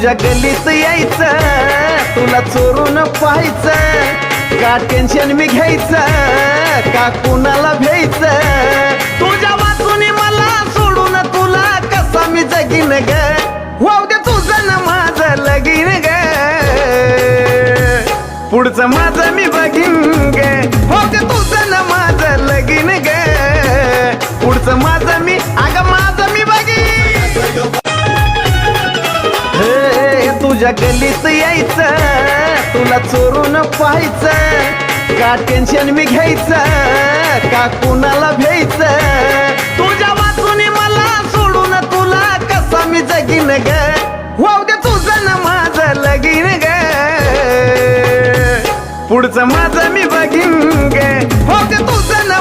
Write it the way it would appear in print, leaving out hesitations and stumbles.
तुझ्या गल्लीत यायचं, तुला चोरून पाहायचं, का टेन्शन मी घ्यायचं, का कुणाला भ्यायचं, तुझ्या वाचून मला सोडून तुला कसा मी जगीन ग, वाहू दे तुझं न माझं लगीन ग, पुढचं माझं मी बघीन ग, वाहू दे तुझं न माझं लगीन ग, पुढचं माझं मी माझं मी बघीन. तुझ्या गल्लीत यायचं, तुला चोरून पाहायचं, का टेन्शन मी घ्यायचं, का कुणाला भ्यायचं, तुझ्या वाचून मला सोडून तुला कसा मी जगीन ग, वाहू दे तुझं न माझं लगीन ग, पुढचं माझं मी बघीन ग, वाहू दे तुझं न